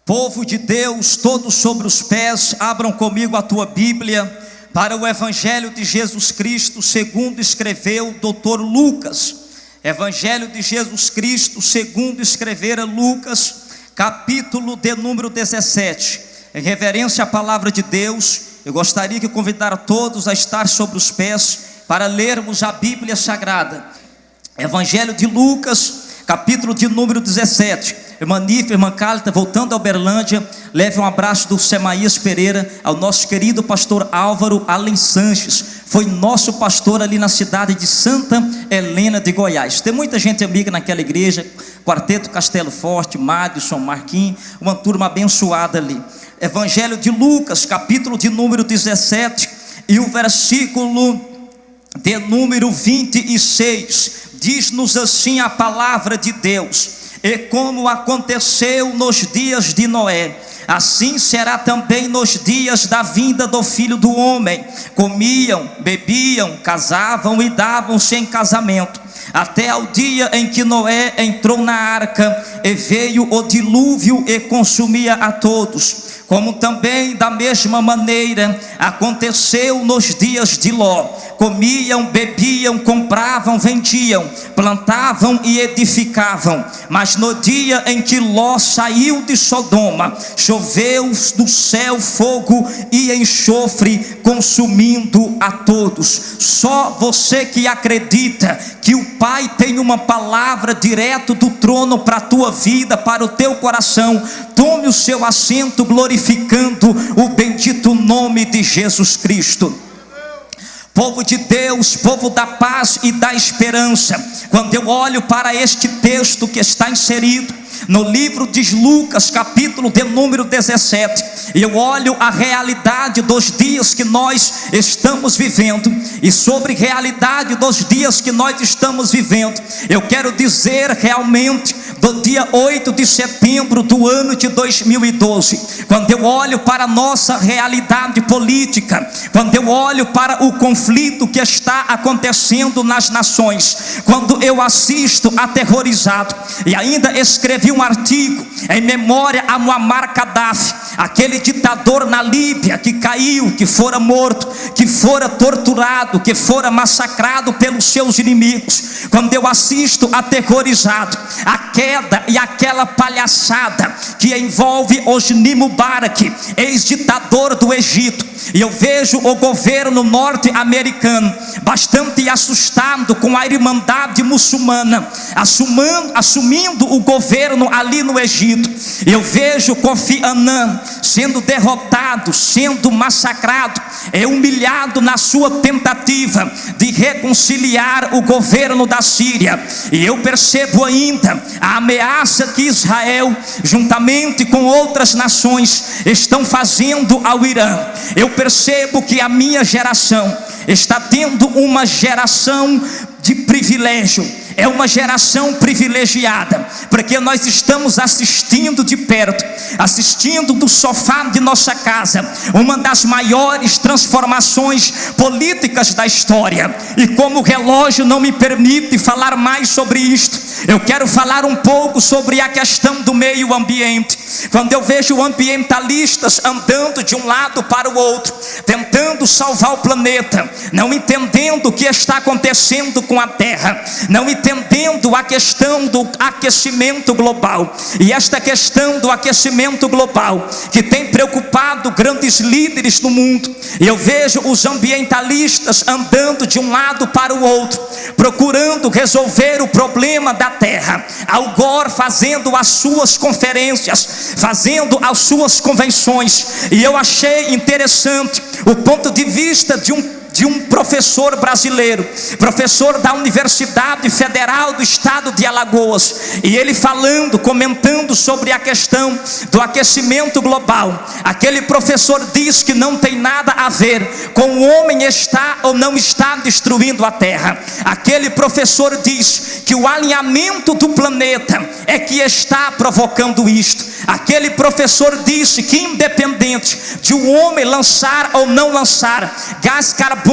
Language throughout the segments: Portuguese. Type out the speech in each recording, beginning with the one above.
Povo de Deus, todos sobre os pés, abram comigo a tua Bíblia para o Evangelho de Jesus Cristo, segundo escreveu o Dr. Lucas. Evangelho de Jesus Cristo, segundo escrevera Lucas, capítulo de número 17. Em reverência à palavra de Deus, eu gostaria de convidar a todos a estar sobre os pés para lermos a Bíblia Sagrada. Evangelho de Lucas, capítulo de número 17. Irmã Nífer, irmã Cálita, voltando a Uberlândia, leve um abraço do Semaías Pereira ao nosso querido pastor Álvaro Allen Sanches. Foi nosso pastor ali na cidade de Santa Helena de Goiás. Tem muita gente amiga naquela igreja, Quarteto Castelo Forte, Madison, Marquinhos, uma turma abençoada ali. Evangelho de Lucas, capítulo de número 17 e o versículo de número 26, diz-nos assim a palavra de Deus: e como aconteceu nos dias de Noé, assim será também nos dias da vinda do Filho do Homem. Comiam, bebiam, casavam e davam-se em casamento, até ao dia em que Noé entrou na arca, e veio o dilúvio e consumia a todos. Como também da mesma maneira aconteceu nos dias de Ló. Comiam, bebiam, compravam, vendiam, plantavam e edificavam. Mas no dia em que Ló saiu de Sodoma, choveu do céu fogo e enxofre, consumindo a todos. Só você que acredita que o Pai tem uma palavra direto do trono para a tua vida, para o teu coração, tome o seu assento glorificando o bendito nome de Jesus Cristo. Povo de Deus, povo da paz e da esperança, quando eu olho para este texto que está inserido no livro de Lucas, capítulo de número 17, e eu olho a realidade dos dias que nós estamos vivendo, e sobre a realidade dos dias que nós estamos vivendo, eu quero dizer realmente do dia 8 de setembro do ano de 2012, quando eu olho para a nossa realidade política, quando eu olho para o conflito que está acontecendo nas nações, quando eu assisto aterrorizado, e ainda escrevi um artigo em memória a Muammar Gaddafi, aquele ditador na Líbia que caiu, que fora morto, que fora torturado, que fora massacrado pelos seus inimigos. Quando eu assisto aterrorizado a queda e aquela palhaçada que envolve Hosni Mubarak, ex-ditador do Egito, e eu vejo o governo norte-americano bastante assustado com a irmandade muçulmana assumindo o governo ali no Egito. Eu vejo Kofi Annan sendo derrotado, sendo massacrado, humilhado na sua tentativa de reconciliar o governo da Síria. E eu percebo ainda a ameaça que Israel, juntamente com outras nações, estão fazendo ao Irã. Eu percebo que a minha geração está tendo uma geração de privilégio. É uma geração privilegiada, porque nós estamos assistindo de perto, assistindo do sofá de nossa casa, uma das maiores transformações políticas da história. E como o relógio não me permite falar mais sobre isto, eu quero falar um pouco sobre a questão do meio ambiente. Quando eu vejo ambientalistas andando de um lado para o outro, tentando salvar o planeta, não entendendo o que está acontecendo com a terra, não entendendo a questão do aquecimento global. E esta questão do aquecimento global que tem preocupado grandes líderes do mundo, e eu vejo os ambientalistas andando de um lado para o outro, procurando resolver o problema da terra. Al Gore fazendo as suas conferências, fazendo as suas convenções, e eu achei interessante o ponto de vista de um professor brasileiro, professor da Universidade Federal do Estado de Alagoas, e ele comentando sobre a questão do aquecimento global. Aquele professor diz que não tem nada a ver com o homem está ou não está destruindo a terra. Aquele professor diz que o alinhamento do planeta é que está provocando isto. Aquele professor disse que independente de o homem lançar ou não lançar gás carbônico,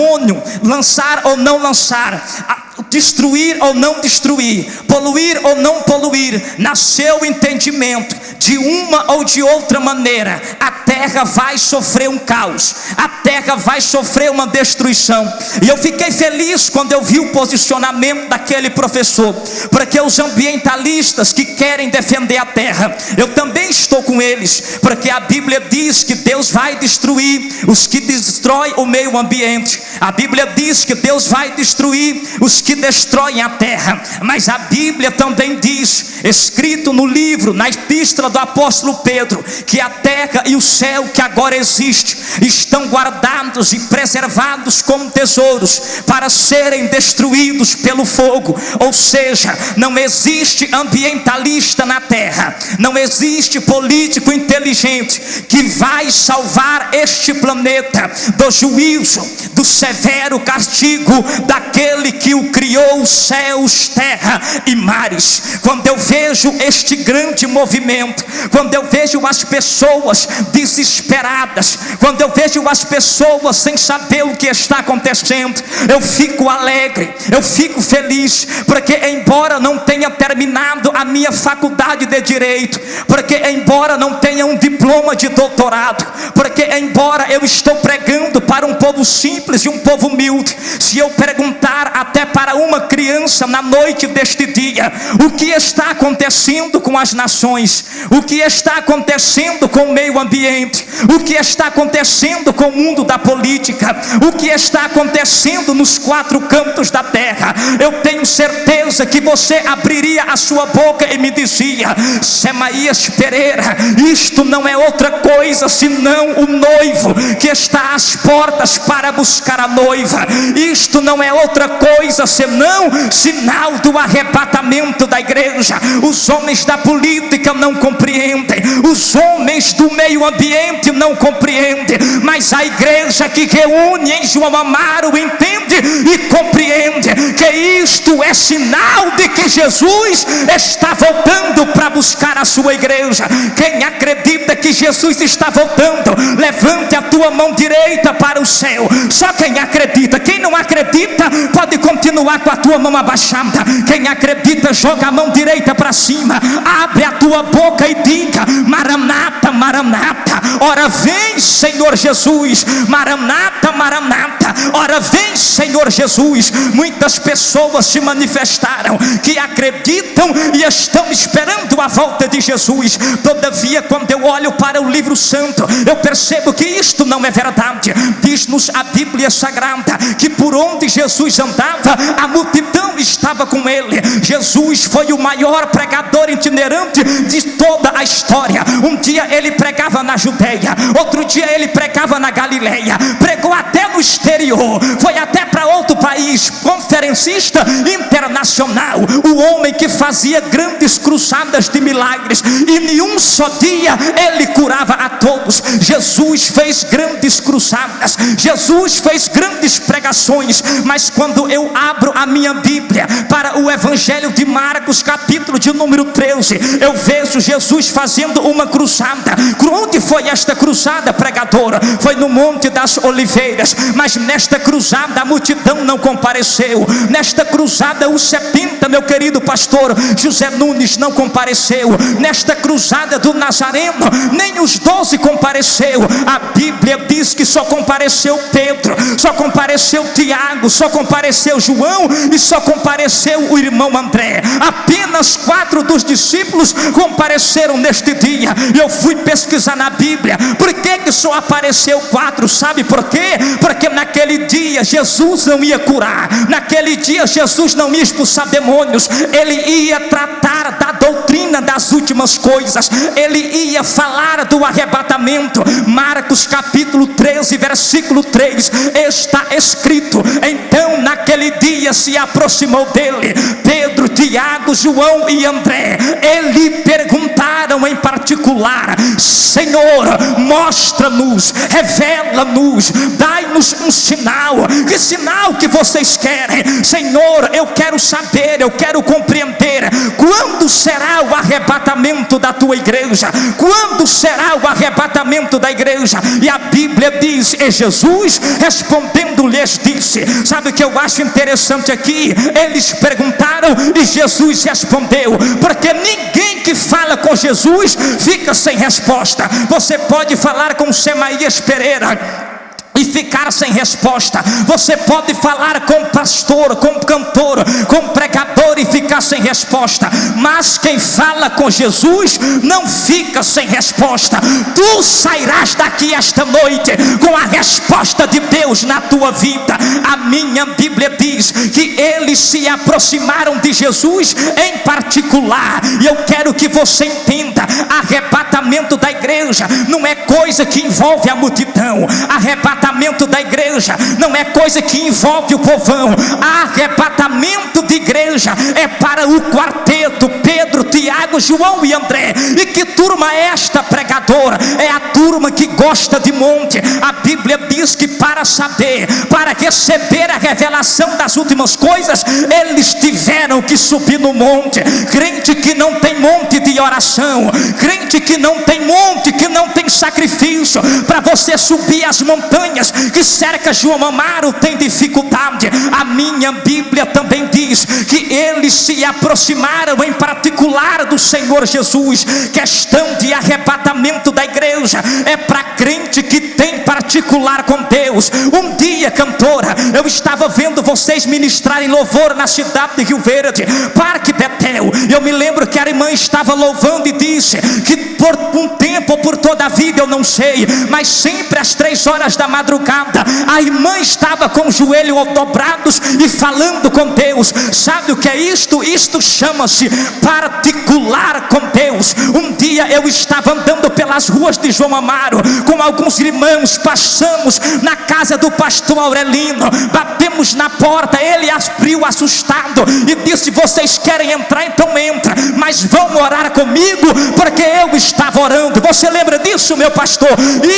lançar ou não lançar destruir ou não destruir, poluir ou não poluir, nasceu o entendimento de uma ou de outra maneira, a terra vai sofrer um caos, a terra vai sofrer uma destruição. E eu fiquei feliz quando eu vi o posicionamento daquele professor, porque os ambientalistas que querem defender a terra, eu também estou com eles, porque a Bíblia diz que Deus vai destruir os que destroem o meio ambiente. A Bíblia diz que Deus vai destruir os que destroem a terra, mas a Bíblia também diz, escrito no livro, na epístola do apóstolo Pedro, que a terra e o céu que agora existe estão guardados e preservados como tesouros para serem destruídos pelo fogo. Ou seja, não existe ambientalista na terra, não existe político inteligente que vai salvar este planeta do juízo, do severo castigo daquele que o criou, céus, terra e mares. Quando eu vejo este grande movimento, quando eu vejo as pessoas desesperadas, quando eu vejo as pessoas sem saber o que está acontecendo, eu fico alegre, eu fico feliz, porque embora não tenha terminado a minha faculdade de direito, porque embora não tenha um diploma de doutorado, porque embora eu estou pregando para um povo simples e um povo humilde, se eu perguntar até para uma criança na noite deste dia, o que está acontecendo com as nações, o que está acontecendo com o meio ambiente, o que está acontecendo com o mundo da política, o que está acontecendo nos quatro cantos da terra, eu tenho certeza que você abriria a sua boca e me dizia: Semaías Pereira, isto não é outra coisa senão o noivo que está às portas para buscar a noiva. Isto não é outra coisa senão sinal do arrebatamento da igreja. Os homens da política não compreendem, os homens do meio ambiente não compreendem, mas a igreja que reúne em João Amaro entende e compreende que isto é sinal de que Jesus está voltando para buscar a sua igreja. Quem acredita que Jesus está voltando, levante a tua mão direita para o céu. Só quem acredita. Quem não acredita pode continuar com a tua mão abaixada. Quem acredita, joga a mão direita para cima, abre a tua boca e diga: Maranata, Maranata, ora vem Senhor Jesus, Maranata, Maranata, ora vem Senhor Jesus. Muitas pessoas se manifestaram que acreditam e estão esperando a volta de Jesus. Todavia, quando eu olho para o livro santo, eu percebo que isto não é verdade. Diz-nos a Bíblia Sagrada que por onde Jesus andava, a multidão estava com ele. Jesus foi o maior pregador itinerante de toda a história. Um dia ele pregava na Judeia, outro dia ele pregava na Galileia, pregou até no exterior, foi até para outro país, conferencista internacional, o homem que fazia grandes cruzadas de milagres, e em um só dia ele curava a todos. Jesus fez grandes cruzadas, Jesus fez grandes pregações, mas quando eu abro a minha Bíblia para o Evangelho de Marcos, capítulo de número 13, eu vejo Jesus fazendo uma cruzada. Onde foi esta cruzada, pregadora? Foi no Monte das Oliveiras, mas nesta cruzada a multidão não compareceu. Nesta cruzada o 70, meu querido pastor José Nunes, não compareceu. Nesta cruzada do Nazareno, nem os 12 compareceu. A Bíblia diz que só compareceu Pedro, só compareceu Tiago, só compareceu João e só compareceu o irmão André. Apenas 4 dos discípulos compareceram neste dia. Eu fui pesquisar na Bíblia, por que só apareceu 4? Sabe por quê? Porque naquele dia Jesus não ia curar, naquele dia Jesus não ia expulsar demônios, ele ia tratar da doutrina das últimas coisas, ele ia falar do arrebatamento. Marcos capítulo 13, versículo 3, está escrito: então naquele dia se aproximou dele Pedro, Tiago, João e André. Ele perguntava perguntaram em particular: Senhor, mostra-nos, revela-nos, dai-nos um sinal. Que sinal que vocês querem? Senhor, eu quero saber, eu quero compreender. Quando será o arrebatamento da tua igreja? Quando será o arrebatamento da igreja? E a Bíblia diz: e Jesus respondendo lhes disse. Sabe o que eu acho interessante aqui? Eles perguntaram e Jesus respondeu, porque ninguém que fala com Jesus fica sem resposta. Você pode falar com Semaías Pereira e ficar sem resposta. Você pode falar com pastor, com cantor, com pregador e ficar sem resposta. Mas quem fala com Jesus não fica sem resposta. Tu sairás daqui esta noite com a resposta de Deus na tua vida. A minha Bíblia diz que eles se aproximaram de Jesus em particular. E eu quero que você entenda: arrebatamento da igreja não é coisa que envolve a multidão. Arrebatamento da igreja não é coisa que envolve o povão. Arrebatamento de igreja é para o quarteto Pedro, Tiago, João e André. E que turma é esta, pregadora? É a turma que gosta de monte. A Bíblia diz que para saber, para receber a revelação das últimas coisas, eles tiveram que subir no monte. Crente que não tem monte de oração, crente que não tem monte, que não tem sacrifício para você subir as montanhas que cerca João Amaro, tem dificuldade. A minha Bíblia também diz que eles se aproximaram em particular do Senhor Jesus. Questão de arrebatamento da igreja é para crente que tem particular com Deus. Um dia, cantora, eu estava vendo vocês ministrarem louvor na cidade de Rio Verde, Parque Betel. Eu me lembro que a irmã estava louvando e disse que por um tempo ou por toda a vida, eu não sei, mas sempre às 3 horas da madrugada, a irmã estava com os joelhos dobrados e falando com Deus. Sabe o que é isto? Isto chama-se particular com Deus. Um dia eu estava andando pelas ruas de João Amaro com alguns irmãos, passamos na casa do pastor Aurelino, batemos na porta, ele abriu assustado e disse: vocês querem entrar? Então entra, mas vão orar comigo, porque eu estava orando. Você lembra disso, meu pastor?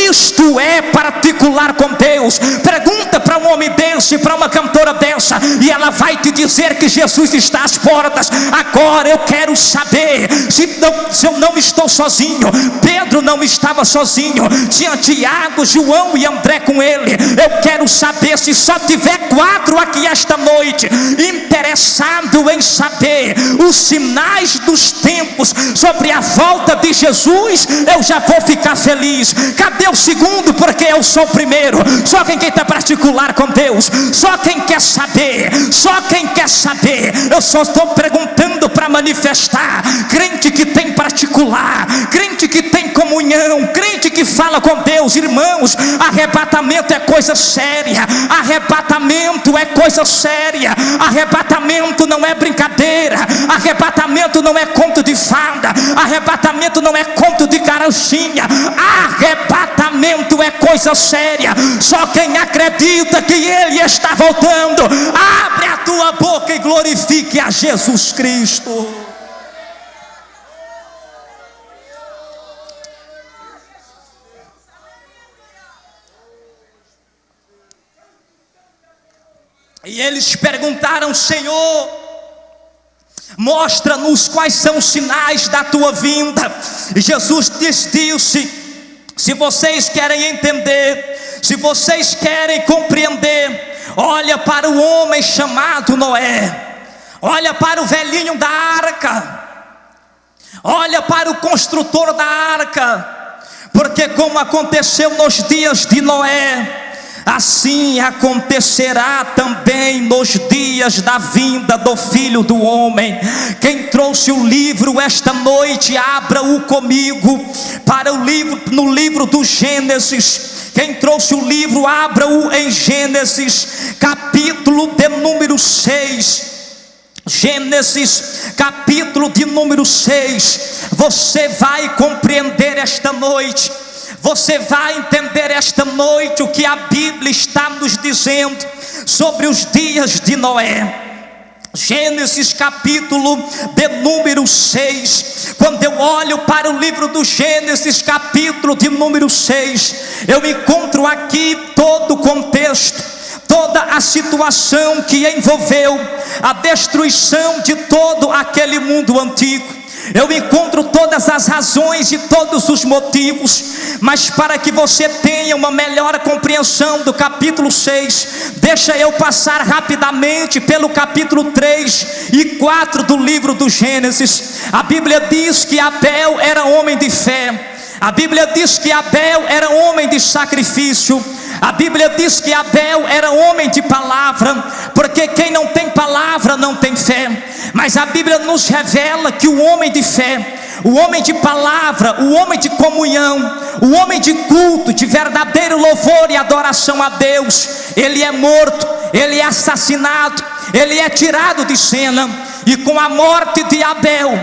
Isto é particular com Deus. Pergunta para um homem desse, para uma cantora dessa, e ela vai te dizer que Jesus está às portas. Agora eu quero saber se eu não estou sozinho. Pedro não estava sozinho, tinha Tiago, João e André com ele. Eu quero saber se só tiver 4 aqui esta noite interessado em saber os sinais dos tempos sobre a volta de Jesus, eu já vou ficar feliz. Cadê o segundo? Porque eu sou o primeiro. Só quem está particular com Deus, só quem quer saber, só quem quer saber. Eu só estou perguntando para manifestar. Crente que tem particular, crente que tem comunhão, crente que fala com Deus. Irmãos, arrebatamento é coisa séria. Arrebatamento é coisa séria. Arrebatamento não é brincadeira. Arrebatamento não é conto de fada. Arrebatamento não é conto de carochinha. Arrebatamento é coisa séria. Só quem acredita que Ele está voltando, abre a tua boca e glorifique a Jesus Cristo. E eles perguntaram: Senhor, mostra-nos quais são os sinais da tua vinda. E Jesus disse: se vocês querem entender, se vocês querem compreender, olha para o homem chamado Noé, olha para o velhinho da arca, olha para o construtor da arca, porque como aconteceu nos dias de Noé, assim acontecerá também nos dias da vinda do Filho do Homem. Quem trouxe o livro esta noite, abra-o comigo para o livro, no livro do Gênesis. Quem trouxe o livro, abra-o em Gênesis, capítulo de número 6. Gênesis, capítulo de número 6. Você vai compreender esta noite, você vai entender esta noite o que a Bíblia está nos dizendo sobre os dias de Noé. Gênesis capítulo de número 6. Quando eu olho para o livro do Gênesis capítulo de número 6, eu encontro aqui todo o contexto, toda a situação que envolveu a destruição de todo aquele mundo antigo. Eu encontro todas as razões e todos os motivos, mas para que você tenha uma melhor compreensão do capítulo 6, deixa eu passar rapidamente pelo capítulo 3 e 4 do livro do Gênesis. A Bíblia diz que Abel era homem de fé. A Bíblia diz que Abel era homem de sacrifício. A Bíblia diz que Abel era homem de palavra, porque quem não tem palavra não tem fé. Mas a Bíblia nos revela que o homem de fé, o homem de palavra, o homem de comunhão, o homem de culto, de verdadeiro louvor e adoração a Deus, ele é morto, ele é assassinado, ele é tirado de cena. E com a morte de Abel,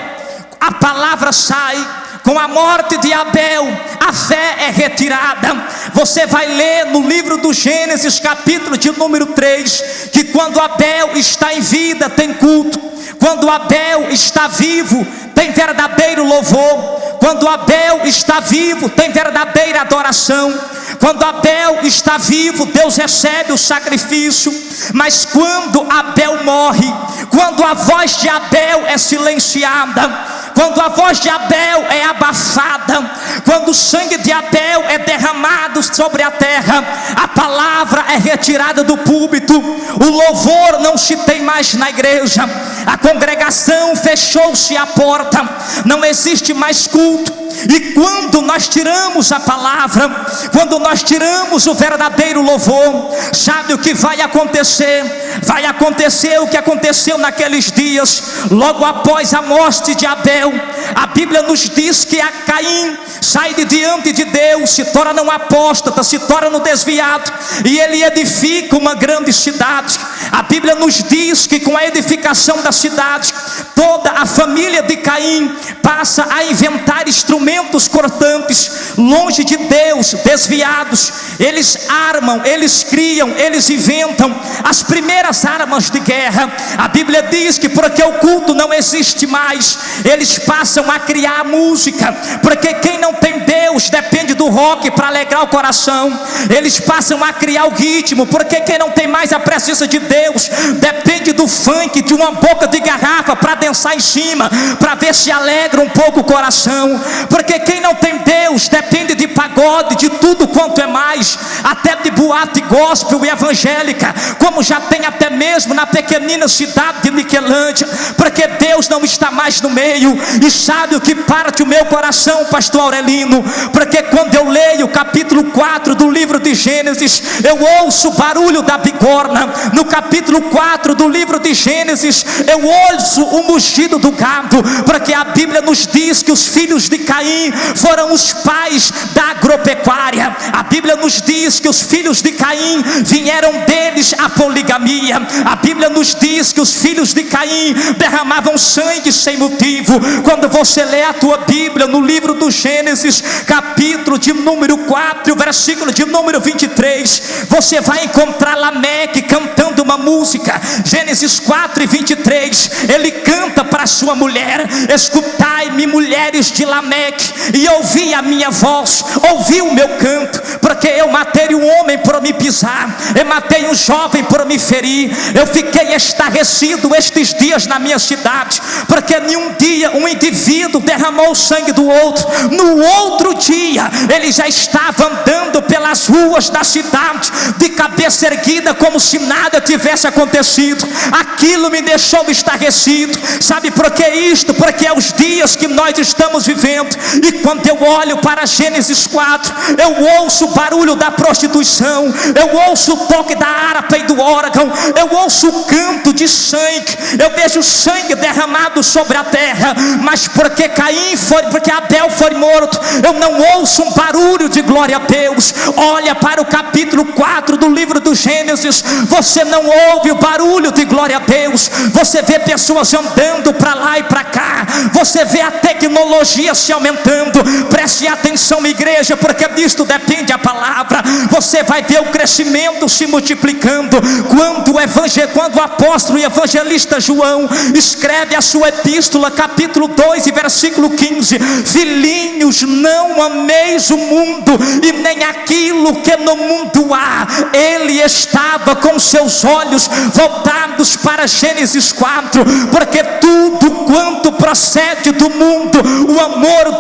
a palavra sai. Com a morte de Abel, a fé é retirada. Você vai ler no livro do Gênesis capítulo de número 3, que quando Abel está em vida tem culto, quando Abel está vivo tem verdadeiro louvor, quando Abel está vivo tem verdadeira adoração, quando Abel está vivo Deus recebe o sacrifício. Mas quando Abel morre, quando a voz de Abel é silenciada, quando a voz de Abel é abafada, quando o sangue de Abel é derramado sobre a terra, a palavra é retirada do púlpito, o louvor não se tem mais na igreja, a congregação fechou-se a porta, não existe mais culto. E quando nós tiramos a palavra, quando nós tiramos o verdadeiro louvor, sabe o que vai acontecer? Vai acontecer o que aconteceu naqueles dias, logo após a morte de Abel. A Bíblia nos diz que a Caim sai de diante de Deus, se torna um apóstata, se torna um desviado, e ele edifica uma grande cidade. A Bíblia nos diz que com a edificação da cidade, toda a família de Caim passa a inventar instrumentos cortantes, longe de Deus, desviados. Eles armam, eles criam, eles inventam as primeiras armas de guerra. A Bíblia diz que porque o culto não existe mais, eles passam a criar música, porque quem não tem Deus depende do rock para alegrar o coração. Eles passam a criar o ritmo, porque quem não tem mais a presença de Deus depende do funk, de uma boca de garrafa para dançar em cima, para ver se alegra um pouco o coração. Porque quem não tem Deus depende de pagode, de tudo quanto é mais, até de boate gospel e evangélica, como já tem até mesmo na pequenina cidade de Niquelândia, porque Deus não está mais no meio. E sabe o que parte o meu coração, pastor Aurelino? Porque quando eu leio o capítulo 4 do livro de Gênesis, eu ouço o barulho da bigorna. No capítulo 4 do livro de Gênesis, eu ouço o mugido do gado, porque a Bíblia nos diz que os filhos de Caim foram os pais da agropecuária. A Bíblia nos diz que os filhos de Caim vieram deles a poligamia. A Bíblia nos diz que os filhos de Caim derramavam sangue sem motivo. Quando você lê a tua Bíblia no livro do Gênesis, capítulo de número 4, versículo de número 23, você vai encontrar Lameque cantando uma música. Gênesis 4 e 23, ele canta para sua mulher: escutai-me, mulheres de Lameque, e ouvi a minha voz, ouvi o meu canto, porque eu matei um homem por me pisar, eu matei um jovem por me ferir. Eu fiquei estarrecido estes dias na minha cidade, porque nenhum dia um indivíduo derramou o sangue do outro. No outro dia ele já estava andando pelas ruas da cidade de cabeça erguida, como se nada tivesse acontecido. Aquilo me deixou estarrecido. Sabe por que isto? Porque é os dias que nós estamos vivendo. E quando eu olho para Gênesis 4, eu ouço o barulho da prostituição, eu ouço o toque da harpa e do órgão, eu ouço o canto de sangue, eu vejo sangue derramado sobre a terra. Mas porque Abel foi morto, eu não ouço um barulho de glória a Deus. Olha para o capítulo 4 do livro do Gênesis, você não ouve o barulho de glória a Deus. Você vê pessoas andando para lá e para cá, você vê a tecnologia se aumentando. Preste atenção, igreja, porque disto depende a palavra. Você vai ver o crescimento se multiplicando. Quando o apóstolo e evangelista João escreve a sua epístola, capítulo 2 e versículo 15: filhinhos, não ameis o mundo e nem aquilo que no mundo há. Ele estava com seus olhos voltados para Gênesis 4, porque tudo quanto procede do mundo, o amor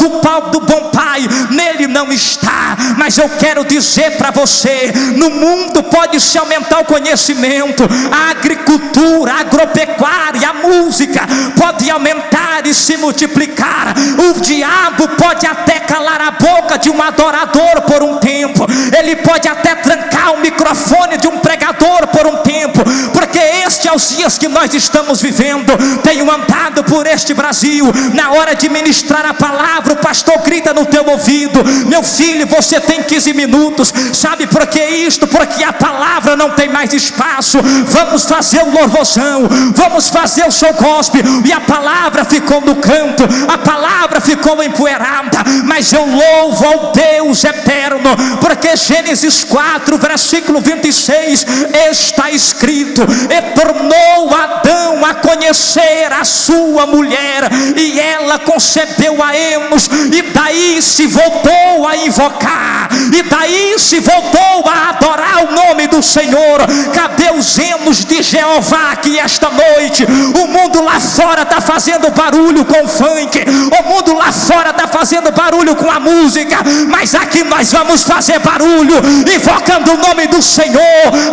do bom pai nele não está. Mas eu quero dizer para você, no mundo pode se aumentar o conhecimento, a agricultura, a agropecuária, a música pode aumentar e se multiplicar. O diabo pode até calar a boca de um adorador por um tempo, ele pode até trancar o microfone de um pregador por um tempo, porque este é os dias que nós estamos vivendo. Tenho andado por este Brasil, na hora de ministrar a palavra, o pastor grita no teu ouvido: meu filho, você tem 15 minutos. Sabe por que isto? Porque a palavra não tem mais espaço. Vamos fazer o louvorzão, vamos fazer o show gospel, e a palavra ficou no canto, a palavra ficou empoeirada. Mas eu louvo ao Deus eterno, porque Gênesis 4 versículo 26 está escrito: e tornou Adão a conhecer a sua mulher, e ela concebeu a Enos, e daí se voltou a invocar, e daí se voltou a adorar o nome do Senhor. Cadê os Enos de Jeová aqui esta noite? O mundo lá fora está fazendo barulho com o funk, o mundo lá fora está fazendo barulho com a música, mas aqui nós vamos fazer barulho invocando o nome do Senhor.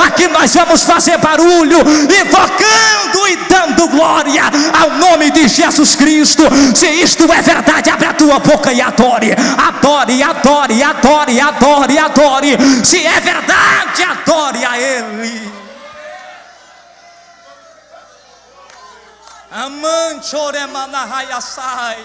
Aqui nós vamos fazer barulho invocando e dando glória ao nome de Jesus Cristo. Se isto é verdade, abre a tua boca e adore, adore, adore, adore, adore, adore. Se é verdade, adore a Ele. Amanchoremanahayasai.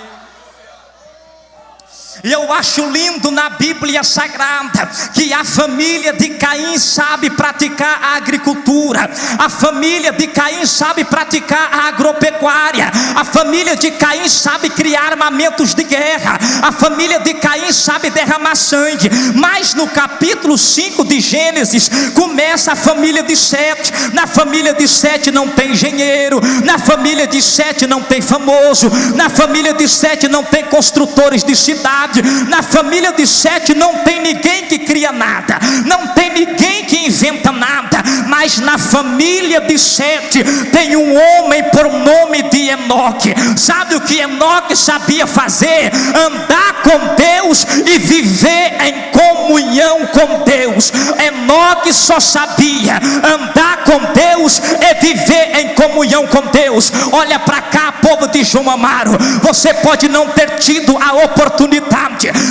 E eu acho lindo na Bíblia Sagrada que a família de Caim sabe praticar a agricultura, a família de Caim sabe praticar a agropecuária, a família de Caim sabe criar armamentos de guerra, a família de Caim sabe derramar sangue. Mas no capítulo 5 de Gênesis começa a família de Sete. Na família de Sete não tem engenheiro, na família de Sete não tem famoso, na família de Sete não tem construtores de cidade, na família de Sete não tem ninguém que cria nada, não tem ninguém que inventa nada. Mas na família de Sete tem um homem por nome de Enoque. Sabe o que Enoque sabia fazer? Andar com Deus e viver em comunhão com Deus. Enoque só sabia andar com Deus e viver em comunhão com Deus. Olha para cá, povo de João Amaro, você pode não ter tido a oportunidade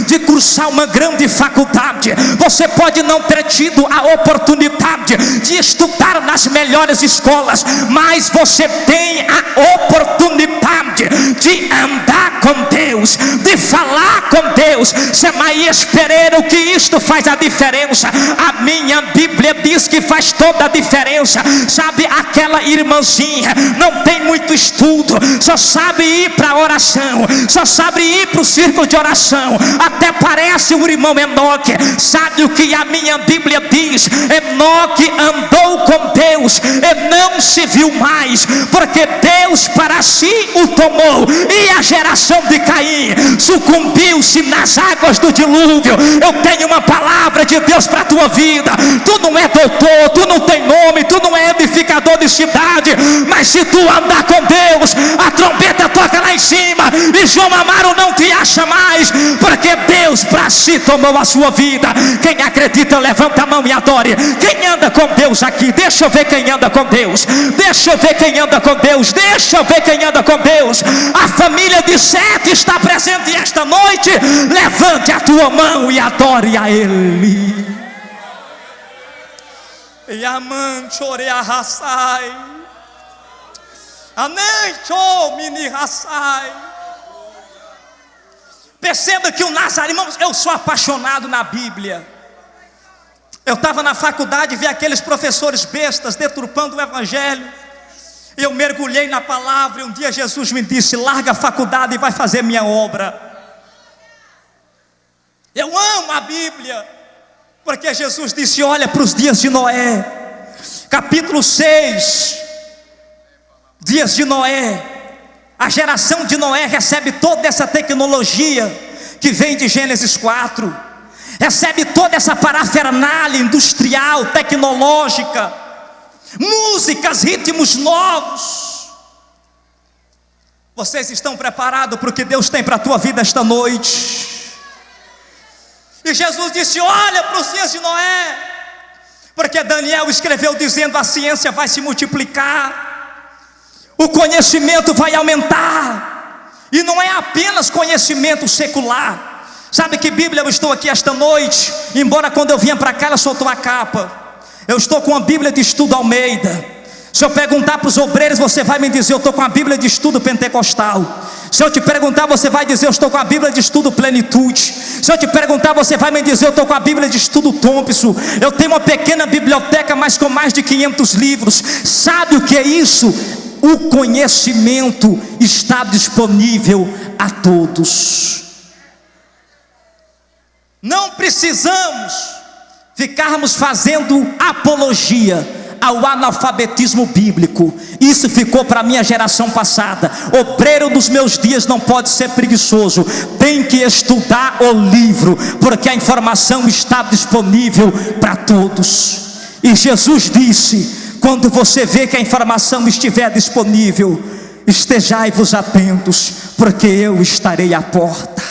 de cursar uma grande faculdade, você pode não ter tido a oportunidade de estudar nas melhores escolas, mas você tem a oportunidade de andar com Deus, de falar com Deus. Semaías Pereira, o que isto faz a diferença? A minha Bíblia diz que faz toda a diferença. Sabe, aquela irmãzinha não tem muito estudo, só sabe ir para a oração, só sabe ir para o círculo de oração, até parece o irmão Enoque. Sabe o que a minha Bíblia diz? Enoque andou com Deus e não se viu mais, porque Deus para si o tomou, e a geração de Caim sucumbiu-se nas águas do dilúvio. Eu tenho uma palavra de Deus para a tua vida. Tu não é doutor, tu não tem nome, tu não é edificador de cidade, mas se tu andar com Deus, a trombeta toca lá em cima e João Amaro não te acha mais, porque Deus para si tomou a sua vida. Quem acredita, levanta a mão e adore. Quem anda com Deus aqui? Deixa eu ver quem anda com Deus, deixa eu ver quem anda com Deus, deixa eu ver quem anda com Deus. A família de Sete está presente esta noite. Levante a tua mão e adore a Ele. Yaman chorea rasai, anei cho mini rasai. Perceba que o Nazareno, irmãos, eu sou apaixonado na Bíblia. Eu estava na faculdade e vi aqueles professores bestas deturpando o Evangelho. E eu mergulhei na palavra, e um dia Jesus me disse: larga a faculdade e vai fazer minha obra. Eu amo a Bíblia, porque Jesus disse: olha para os dias de Noé, capítulo 6, dias de Noé. A geração de Noé recebe toda essa tecnologia que vem de Gênesis 4, recebe toda essa parafernália industrial, tecnológica, músicas, ritmos novos. Vocês estão preparados para o que Deus tem para a tua vida esta noite? E Jesus disse: olha para os dias de Noé, porque Daniel escreveu dizendo: a ciência vai se multiplicar, o conhecimento vai aumentar, e não é apenas conhecimento secular. Sabe que Bíblia eu estou aqui esta noite? Embora quando eu vinha para cá ela soltou a capa, eu estou com a Bíblia de Estudo Almeida. Se eu perguntar para os obreiros, você vai me dizer: eu estou com a Bíblia de Estudo Pentecostal. Se eu te perguntar, você vai dizer: eu estou com a Bíblia de Estudo Plenitude. Se eu te perguntar, você vai me dizer: eu estou com a Bíblia de Estudo Thompson. Eu tenho uma pequena biblioteca, mas com mais de 500 livros. Sabe o que é isso? O conhecimento está disponível a todos. Não precisamos ficarmos fazendo apologia ao analfabetismo bíblico. Isso ficou para a minha geração passada. Obreiro dos meus dias não pode ser preguiçoso, tem que estudar o livro, porque a informação está disponível para todos. E Jesus disse: quando você vê que a informação estiver disponível, estejai-vos atentos, porque eu estarei à porta.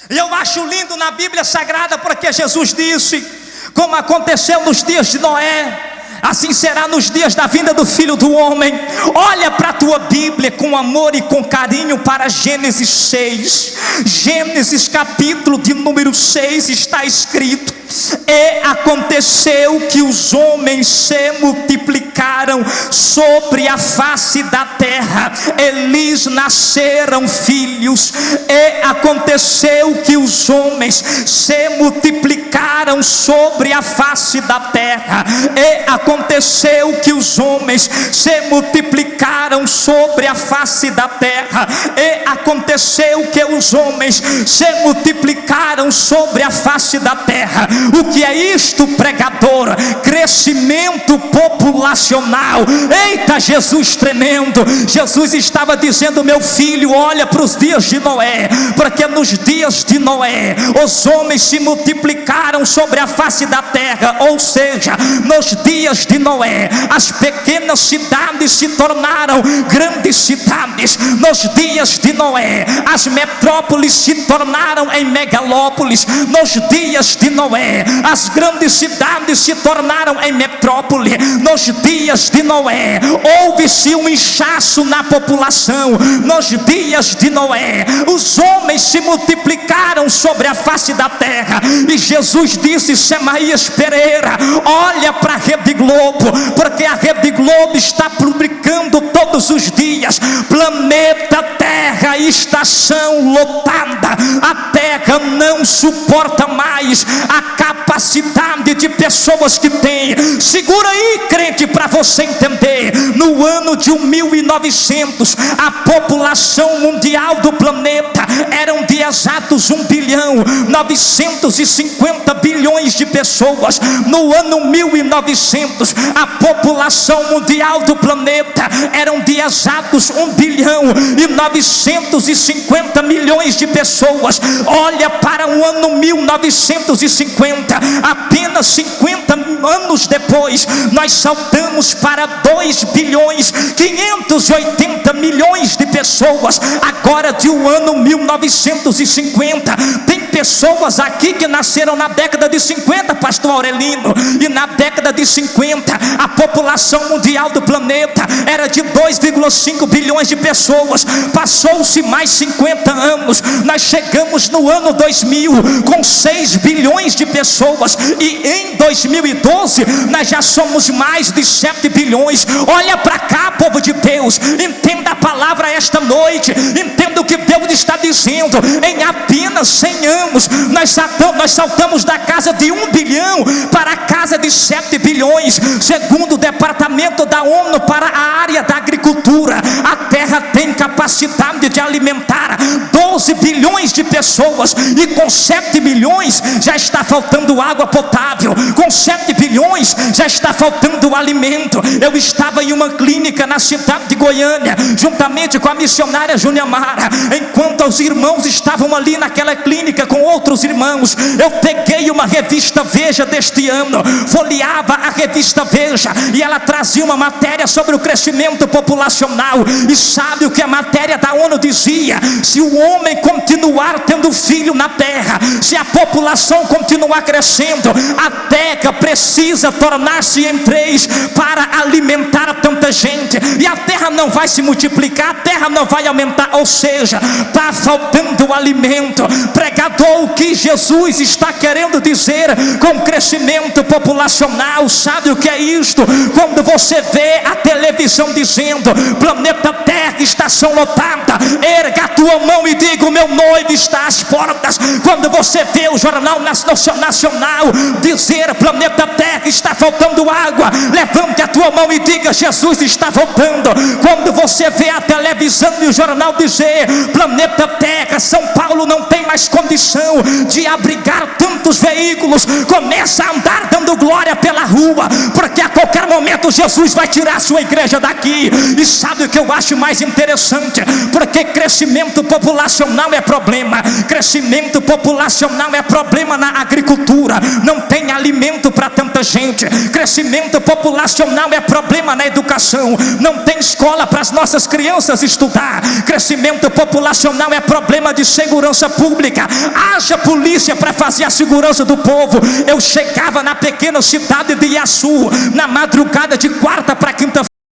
E eu acho lindo na Bíblia Sagrada, porque Jesus disse: como aconteceu nos dias de Noé, assim será nos dias da vinda do Filho do Homem. Olha para a tua Bíblia com amor e com carinho para Gênesis 6. Gênesis capítulo de número 6 está escrito: e aconteceu que os homens se multiplicaram sobre a face da terra, e lhes nasceram filhos. E aconteceu que os homens se multiplicaram sobre a face da terra, e aconteceu que os homens se multiplicaram sobre a face da terra, e aconteceu que os homens se multiplicaram sobre a face da terra. O que é isto, pregador? Crescimento populacional. Eita, Jesus tremendo! Jesus estava dizendo: meu filho, olha para os dias de Noé, porque nos dias de Noé os homens se multiplicaram sobre a face da terra. Ou seja, nos dias de Noé as pequenas cidades se tornaram grandes cidades. Nos dias de Noé as metrópoles se tornaram em megalópolis. Nos dias de Noé as grandes cidades se tornaram em metrópole. Nos dias de Noé houve-se um inchaço na população. Nos dias de Noé os homens se multiplicaram sobre a face da terra. E Jesus disse: Semaías Pereira, olha para a Rede Globo, porque a Rede Globo está publicando todos os dias: planeta Terra, estação lotada. A Terra não suporta mais a capacidade de pessoas que tem. Segura aí, crente, para você entender. No ano de 1900 a população mundial do planeta eram de exatos 1.950 bilhões de pessoas. No ano 1900 a população mundial do planeta eram de exatos 1.950 bilhões de pessoas. Olha para o ano 1950, apenas 50 anos depois, nós saltamos para 2.580 bilhões de pessoas. Agora, de um ano 1950 1950. Tem pessoas aqui que nasceram na década de 50, pastor Aurelino, e na década de 50 a população mundial do planeta era de 2,5 bilhões de pessoas. Passou-se mais 50 anos, nós chegamos no ano 2000 com 6 bilhões de pessoas, e em 2012 nós já somos mais de 7 bilhões. Olha para cá, povo de Deus, entenda a palavra esta noite, entenda o que Deus está dizendo. Em apenas 100 anos nós saltamos da casa de 1 bilhão para a casa de 7 bilhões. Segundo o departamento da ONU para a área da agricultura, a terra tem capacidade de alimentar 12 bilhões de pessoas, e com 7 bilhões já está faltando água potável, com 7 bilhões já está faltando alimento. Eu estava em uma clínica na cidade de Goiânia, juntamente com a missionária Júnia Mara. Enquanto os irmãos estavam ali naquela clínica com outros irmãos, eu peguei uma revista Veja deste ano, folheava a revista Veja, e ela trazia uma matéria sobre o crescimento populacional. E sabe o que a matéria da ONU dizia? Se o homem continuar tendo filho na terra, se a população continuar crescendo, a terra precisa tornar-se em 3 para alimentar tanta gente, e a terra não vai se multiplicar, a terra não vai aumentar. Ou seja, está faltando alimento. Pregador, o que Jesus está querendo dizer com crescimento populacional? Sabe o que é isto? Quando você vê a televisão dizendo planeta Terra, estação lotada, erga a tua mão e diga: o meu noivo está às portas. Quando você vê o Jornal Nacional dizer planeta Terra, está faltando água, levante a tua mão e diga: Jesus está voltando. Quando você vê a televisão e o jornal dizer planeta Terra, São Paulo não tem mais condição de abrigar tantos veículos, começa a andar dando glória pela rua, porque a qualquer momento Jesus vai tirar a sua igreja daqui. E sabe o que eu acho mais interessante? Porque crescimento populacional é problema, crescimento populacional é problema na agricultura, não tem alimento para tanta gente. Crescimento populacional é problema na educação, não tem escola para as nossas crianças estudar. Crescimento populacional é problema de segurança pública, haja polícia para fazer a segurança do povo. Eu chegava na pequena cidade de Iaçu na madrugada de quarta para quinta-feira,